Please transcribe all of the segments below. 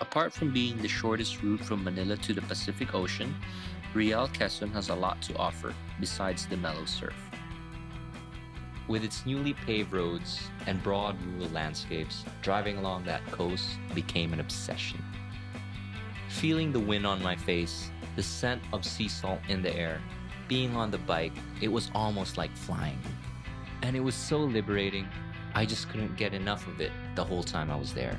Apart from being the shortest route from Manila to the Pacific Ocean, Real Quezon has a lot to offer besides the mellow surf. With its newly paved roads and broad rural landscapes, driving along that coast became an obsession. Feeling the wind on my face, the scent of sea salt in the air, being on the bike, it was almost like flying. And it was so liberating, I just couldn't get enough of it the whole time I was there.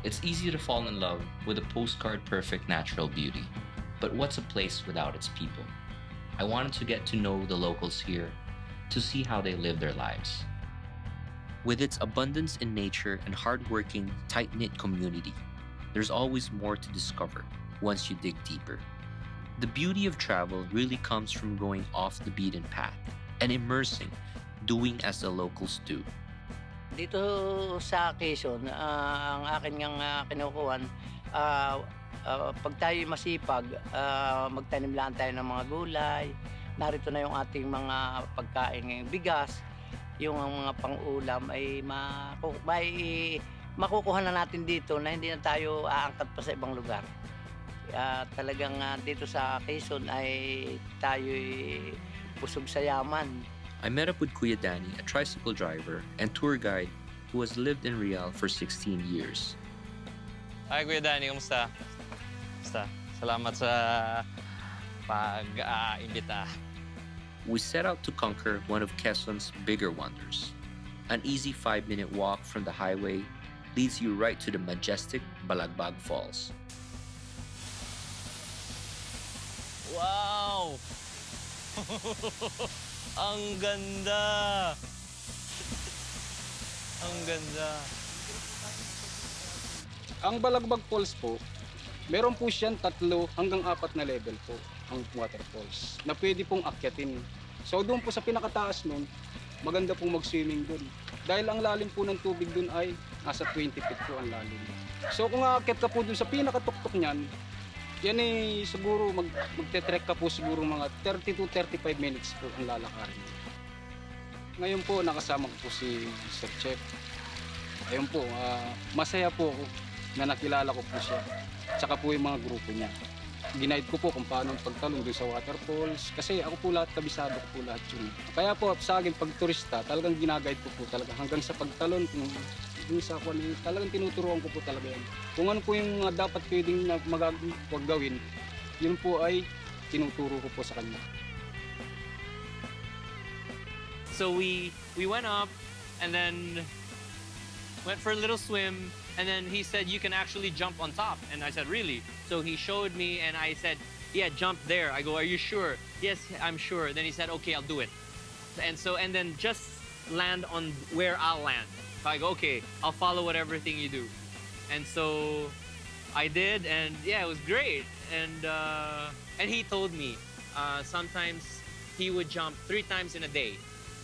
It's easy to fall in love with a postcard perfect natural beauty, but what's a place without its people? I wanted to get to know the locals here, to see how they live their lives. With its abundance in nature and hardworking, tight-knit community, there's always more to discover once you dig deeper. The beauty of travel really comes from going off the beaten path and immersing, doing as the locals do. Dito sa Quezon, ang akin ngang kinukuhan, ah, 'pag tayo'y masipag, magtanim lang tayo ng mga gulay, narito na yung ating mga pagkain ngayong bigas, yung mga pang-ulam ay makukuha na natin dito na hindi na tayo aangkat pa sa ibang lugar. Talagang, dito sa Quezon ay tayo'y busog sa yaman. I met up with Kuya Danny, a tricycle driver and tour guide who has lived in Real for 16 years. Hi, Kuya Danny. Kamusta? Kamusta? Salamat sa pag-imbita. We set out to conquer one of Quezon's bigger wonders. An easy 5-minute walk from the highway leads you right to the majestic Balabag Falls. Wow! Ang ganda! Ang ganda. Ang Balabag Falls po, meron po siyang 3 hanggang 4 na level po ang waterfalls na pwede pong akyatin. So doon po sa pinakataas nun, maganda pong mag-swimming doon. Dahil ang lalim po ng tubig doon ay nasa 20 feet po ang lalim. So kung aakyat ka po doon sa pinakatuktok niyan, yan ay siguro magte-trek ka po siguro mga 30 to 35 minutes po ang lalakarin. Ngayon po nakasama ko po si Sir Chef. Ayun po, masaya po ako na nakilala ko po siya. Tsaka po yung mga grupo niya. Ginaid ko po kung paano pagtalon doon sa waterfalls. Kasi ako po lahat, kabisado ko po lahat yun. Kaya po sa akin pag turista, talagang ginaguide ko po talaga hanggang sa pagtalon. Kung sa ako, talagang tinuturuan ko po talaga yan. Kung ano po yung dapat pwedeng gawin, yun po ay tinuturo ko po sa kanya. So we went up and then went for a little swim, and then he said you can actually jump on top, and I said really? So he showed me and I said, yeah, jump there. I go, are you sure? Yes, I'm sure. Then he said, okay, I'll do it. And then just land on where I'll land. So I go, okay, I'll follow whatever thing you do. And so I did, and yeah, it was great. And he told me sometimes he would jump 3 times in a day,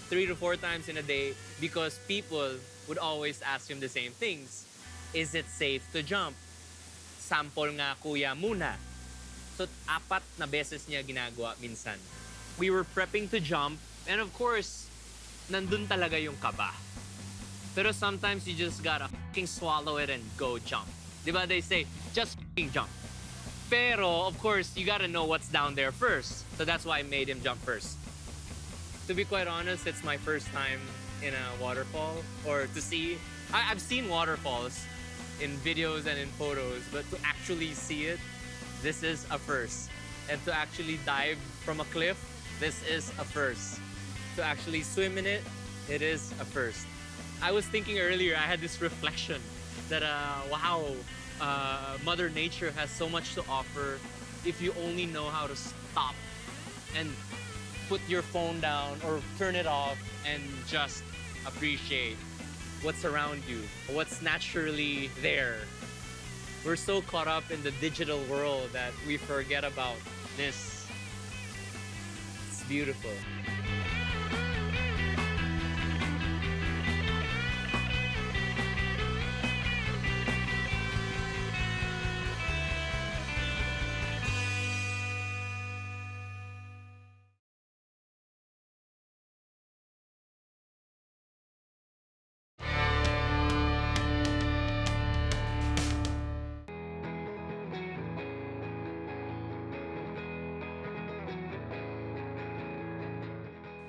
3 to 4 times in a day, because people would always ask him the same things. Is it safe to jump? Sample nga kuya muna. So 4 na beses niya ginagawa minsan. We were prepping to jump, and of course, nandun talaga yung kaba. Pero sometimes you just gotta fucking swallow it and go jump. Diba they say, just fucking jump. Pero of course, you gotta know what's down there first. So that's why I made him jump first. To be quite honest, it's my first time in a waterfall, or to see. I've seen waterfalls in videos and in photos, but to actually see it, this is a first. And to actually dive from a cliff, this is a first. To actually swim in it, it is a first. I was thinking earlier, I had this reflection that wow, Mother Nature has so much to offer if you only know how to stop and put your phone down or turn it off and just appreciate what's around you, what's naturally there. We're so caught up in the digital world that we forget about this. It's beautiful.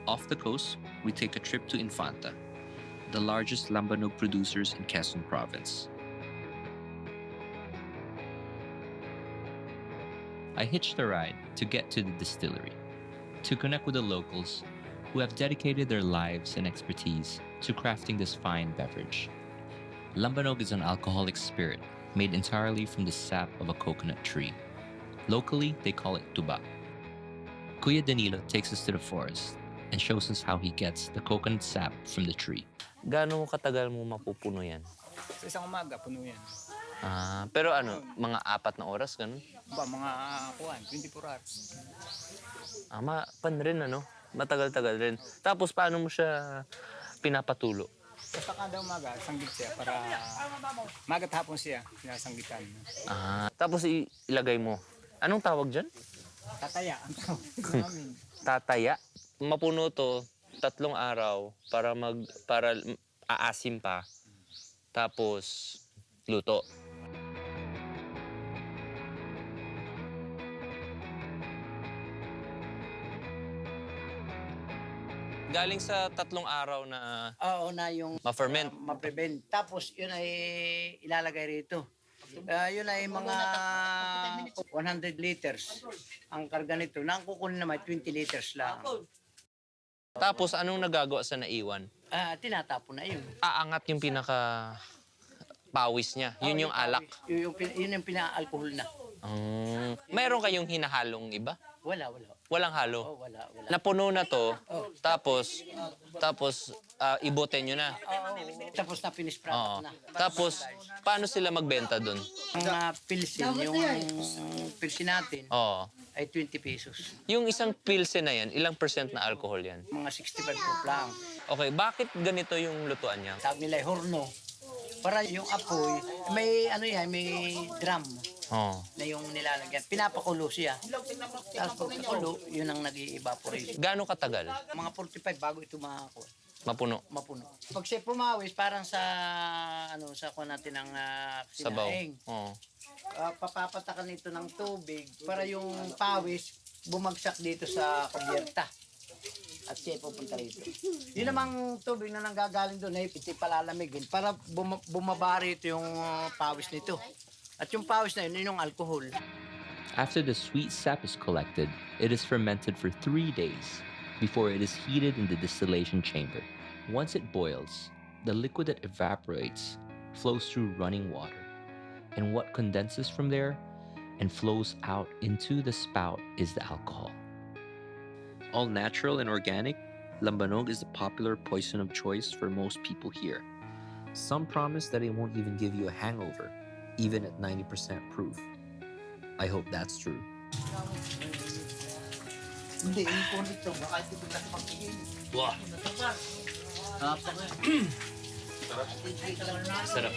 Off the coast, we take a trip to Infanta, the largest Lambanog producers in Quezon province. I hitched a ride to get to the distillery, to connect with the locals who have dedicated their lives and expertise to crafting this fine beverage. Lambanog is an alcoholic spirit made entirely from the sap of a coconut tree. Locally, they call it tuba. Kuya Danilo takes us to the forest and shows us how he gets the coconut sap from the tree. Gaano katagal mo mapupuno yan? Sa isang umaga, puno yan. Pero ano, mga 4 na oras, ganun? Mga 24 hours. Pan rin, ano? Matagal-tagal rin. Tapos, paano mo siya pinapatulo? Basta kada umaga, sanggit siya para magat hapon siya, sinasanggitan. Tapos ilagay mo. Anong tawag dyan? Tataya ang tawag namin. Tataya. Mapuno to 3 araw para aasim pa. Tapos luto. Galing sa 3 araw na Oo na yung ma-ferment. ma-prevent. Tapos yun ay ilalagay rito. Yun ay mga 100 liters ang karga nito. Nang kukunin naman 20 liters lang. Tapos anong nagagawa sa naiwan? Tinatapon na yun. Aangat yung pinaka pawis niya. Yun yung alak. Yun yung pina-alcohol na. Mayroon kayong hinahalong iba? Wala. Walang halo? Wala. Napuno na to, tapos ibote nyo na. Tapos na finish Oo. product na. Tapos, paano sila magbenta dun? Ang pilsin, yung pilsin natin Oo. ay 20 pesos. Yung isang pilsen na yan, ilang percent na alcohol yan? Mga 65 proof lang. Okay, bakit ganito yung lutuan niya? Tawag nila ay horno. Para yung apoy, may may drum Oo. na yung nilalagyan. Pinapakulo siya. Tapos pag nakulo, yun ang nag-evaporate. Gaano katagal? Mga 45 bago ito Mapuno. mapuno. Pag siya pumawis, parang sa sa kuha natin ng Sabaw. sinaing. Oo. Papapatakan ito ng tubig para yung pawis bumagsak dito sa kubyerta. At siya pupunta rito. Yun namang tubig na nanggagaling doon ay palamigin para bumaba rito yung pawis nito. At yung pawis na yun yung alcohol. After the sweet sap is collected, it is fermented for 3 days before it is heated in the distillation chamber. Once it boils, the liquid that evaporates flows through running water. And what condenses from there and flows out into the spout is the alcohol. All natural and organic, Lambanog is the popular poison of choice for most people here. Some promise that it won't even give you a hangover, even at 90% proof. I hope that's true. Hindi, yung nito, baka ito bigla sa pagkigil. Wow. Sarap.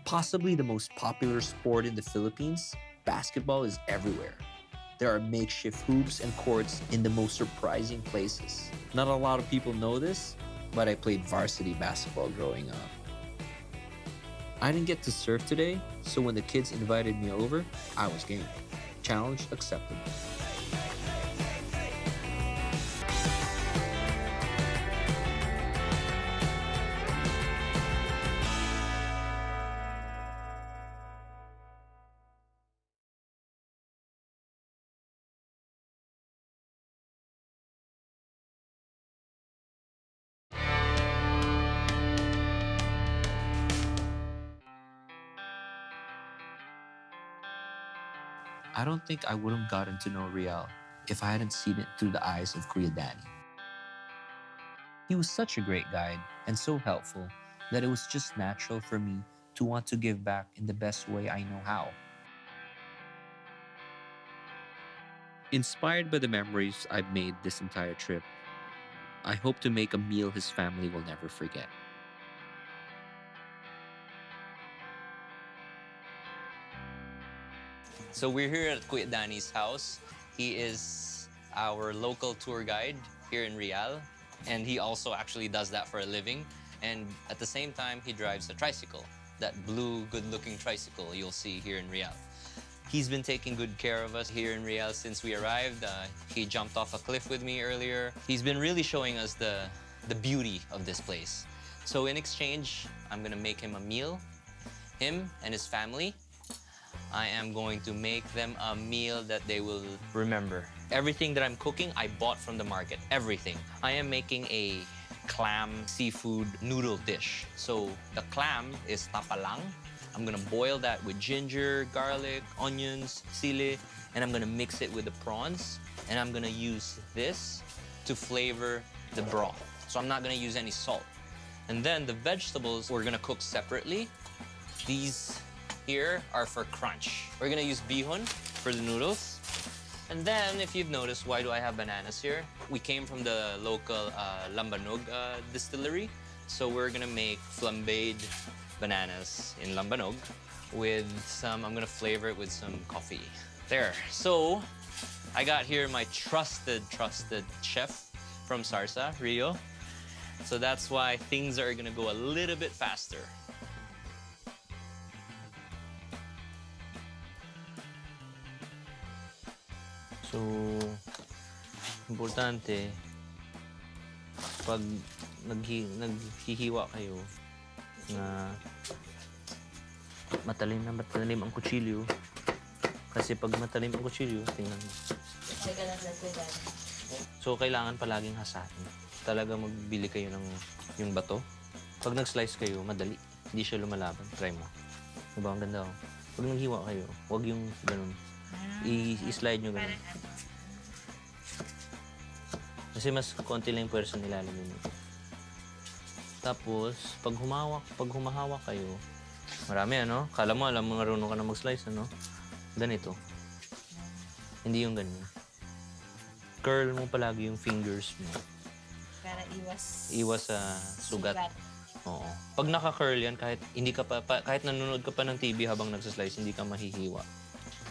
Possibly the most popular sport in the Philippines, basketball is everywhere. There are makeshift hoops and courts in the most surprising places. Not a lot of people know this, but I played varsity basketball growing up. I didn't get to surf today, so when the kids invited me over, I was game. Challenge accepted. I don't think I would have gotten to know Rial if I hadn't seen it through the eyes of Kuya Danny. He was such a great guide and so helpful that it was just natural for me to want to give back in the best way I know how. Inspired by the memories I've made this entire trip, I hope to make a meal his family will never forget. So we're here at Kuya Danny's house. He is our local tour guide here in Real, and he also actually does that for a living. And at the same time, he drives a tricycle, that blue, good-looking tricycle you'll see here in Real. He's been taking good care of us here in Real since we arrived. He jumped off a cliff with me earlier. He's been really showing us the beauty of this place. So in exchange, I'm gonna make him a meal, him and his family. I am going to make them a meal that they will remember. Everything that I'm cooking, I bought from the market, everything. I am making a clam seafood noodle dish. So the clam is tapalang. I'm gonna boil that with ginger, garlic, onions, sili, and I'm gonna mix it with the prawns. And I'm gonna use this to flavor the broth. So I'm not gonna use any salt. And then the vegetables we're gonna cook separately. These here are for crunch. We're gonna use bihon for the noodles. And then, if you've noticed, why do I have bananas here? We came from the local Lambanog distillery. So we're gonna make flambéed bananas in Lambanog with some, I'm gonna flavor it with some coffee. There. So I got here my trusted chef from Sarsa, Rio. So that's why things are gonna go a little bit faster. So, importante, pag naghihiwa kayo, na matalim ang kutsilyo. Kasi pag matalim ang kutsilyo, tingnan mo. So, kailangan palaging hasain. Talaga magbili kayo ng yung bato. Pag nag-slice kayo, madali. Hindi siya lumalaban. Try mo. Diba? Ang ganda, oh. Pag naghiwa kayo, huwag yung ganun. I-slide nyo ganun. Kasi mas konti lang yung pwersa nilalamin mo. Tapos, pag humahawak kayo, marami, ano? Kala mo, alam mo, marunong ka na mag-slice, ano? Ganito. Hindi yung ganyan. Curl mo palagi yung fingers mo. Para Iwas sa sugat. Oo. Pag naka-curl yan, kahit nanonood ka pa ng TV habang nagsaslice, hindi ka mahihiwa.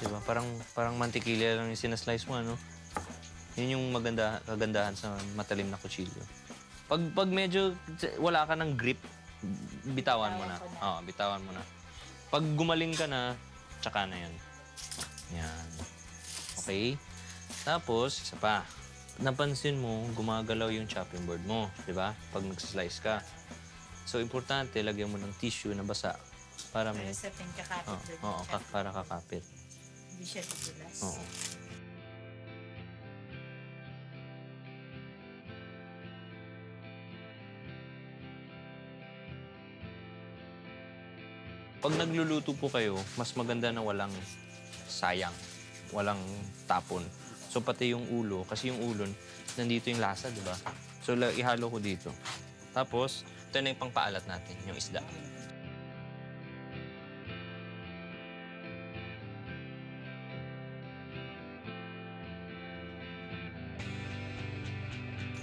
Diba? Parang mantikilya lang yung sinaslice mo, ano? Yun yung kagandahan sa matalim na kutsilyo. Pag medyo wala ka ng grip, bitawan mo na. Oo, bitawan mo na. Pag gumaling ka na, tsaka na yan. Yan. Okay? Tapos, isa pa. Napansin mo, gumagalaw yung chopping board mo. Diba? Pag nagsaslice ka. So, importante, lagyan mo ng tissue na basa para may... Para sa kakapit. Oo, para kakapit. Hindi siya dudulas. Oo. Pag nagluluto po kayo, mas maganda na walang sayang, walang tapon. So pati yung ulo, kasi yung ulo, nandito yung lasa, di ba? So ihalo ko dito. Tapos, ito na yung pangpaalat natin, yung isda.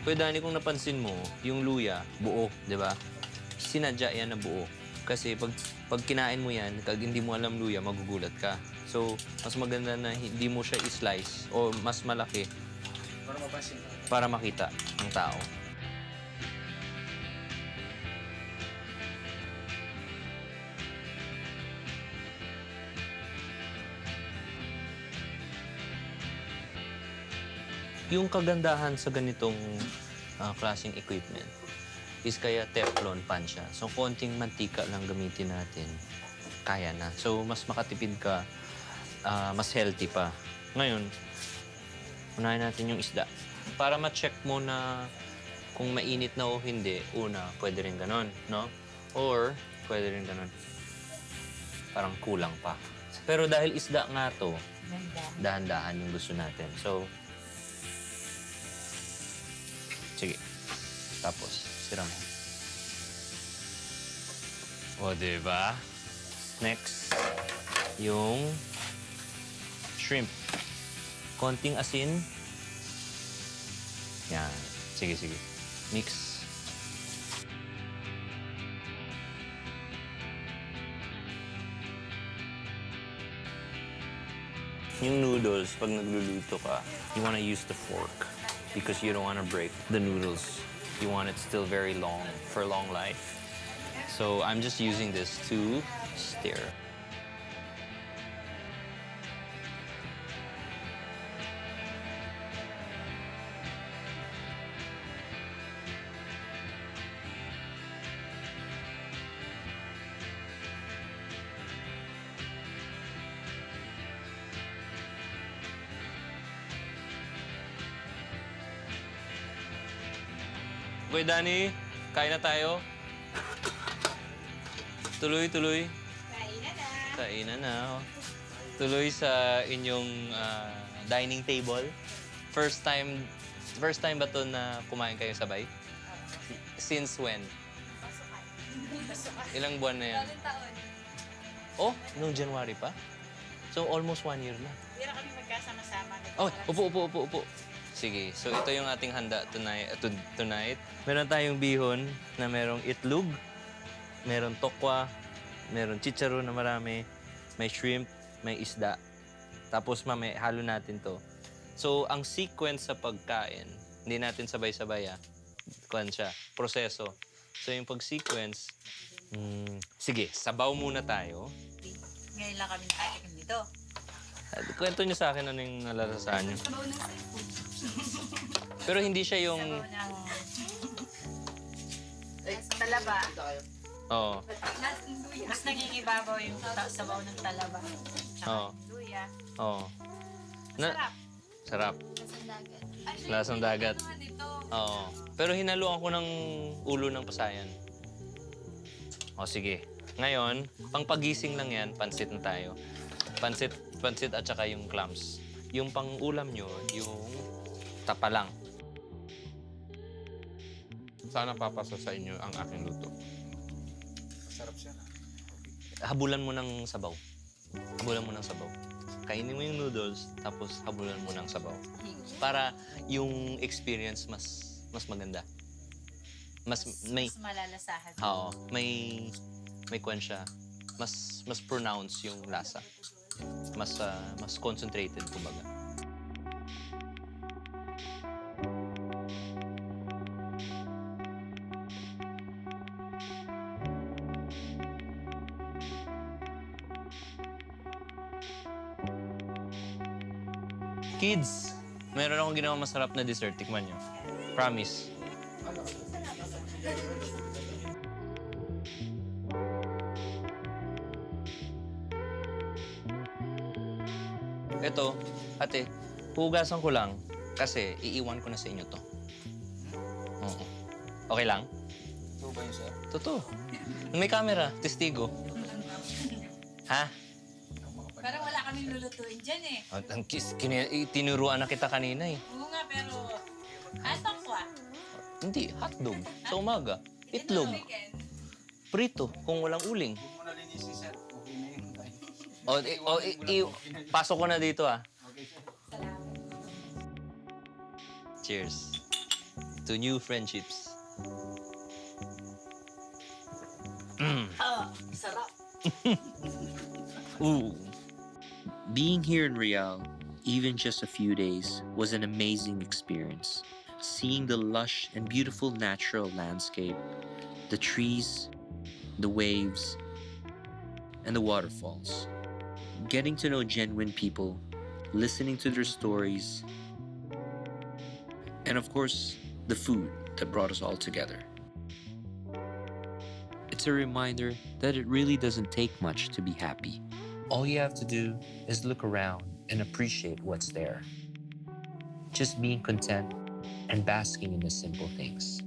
Kuya Danny, kung napansin mo, yung luya, buo, di ba? Sinadya yan na buo. Kasi pag kinain mo yan, kag hindi mo alam luya, magugulat ka. So, mas maganda na hindi mo siya i-slice o mas malaki para makita ng tao. Yung kagandahan sa ganitong klaseng equipment is kaya Teflon pan siya. So, konting mantika lang gamitin natin. Kaya na. So, mas makatipid ka, mas healthy pa. Ngayon, unahin natin yung isda. Para ma-check mo na kung mainit na o hindi, una, pwede rin ganon, no? Or, pwede rin ganon. Parang kulang pa. Pero dahil isda nga to, dahan-dahan yung gusto natin. So, sige. Tapos, sira mo. O, diba? Next, yung shrimp. Konting asin. Yan. Sige, sige. Mix. Yung noodles, pag nagluluto ka, you wanna use the fork because you don't wanna break the noodles. You want it still very long, for long life. So I'm just using this to stir. Okay, Danny, kain na tayo. Tuloy. Kainan na. Tuloy sa inyong dining table. First time ba to na kumain kayo sabay? Since when? Ilang buwan na yan? Oh, noong January pa? So, almost 1 year na. Hindi na kami magkasama-sama. Oh, upo. Sige, so ito yung ating handa tonight. Meron tayong bihon na merong itlog, meron tokwa, meron chicharon na marami, may shrimp, may isda. Tapos halo natin to. So, ang sequence sa pagkain, hindi natin sabay-sabay proseso. So, yung pag-sequence, sige, sabaw muna tayo. Ngayon lang kami nakatikim dito. Kwento niyo sa akin ano yung nalalasahan niyo. Sabaw ng seafood. Pero hindi siya yung... Sabaw ng... talaba. Oo. Mas nangingibabaw yung sabaw ng talaba. Tsaka Oo. luya. Oo. Sarap. Sarap. Lasang dagat. Lasang dagat. Oo. Pero hinaluan ko ng ulo ng pasayan. O sige. Ngayon, pang pagising lang yan, pansit na tayo. Pansit at saka yung clams. Yung pang-ulam nyo, yung tapalang. Sana papasa sa inyo ang aking luto. Masarap siya. Habulan mo ng sabaw. Kainin mo yung noodles, tapos habulan mo ng sabaw. Para yung experience mas maganda. Mas malalasahan. Oo, may kwan siya. Mas pronounce yung lasa. Mas concentrated, kumbaga. Kids, meron akong ginawa masarap na dessert. Tikman nyo. Promise. Ito, ate, hugasan ko lang kasi iiwan ko na sa inyo to. Oo. Okay lang? Ito ba yun, sir? Totoo. May camera, testigo. Ha? Parang wala kaming lulutuin dyan eh. Tinuruan na kita kanina eh. Oo nga, pero... tokwa. Hindi, hotdog. Sa umaga. Itlog. Prito, kung walang uling. Huwag mo na linisin, sir. Okay na yun. Pasok ko na dito Okay, sir. Salamat. Cheers. To new friendships. Sarap. Ooh. Being here in Real, even just a few days, was an amazing experience. Seeing the lush and beautiful natural landscape, the trees, the waves, and the waterfalls. Getting to know genuine people, listening to their stories, and of course, the food that brought us all together. It's a reminder that it really doesn't take much to be happy. All you have to do is look around and appreciate what's there. Just being content and basking in the simple things.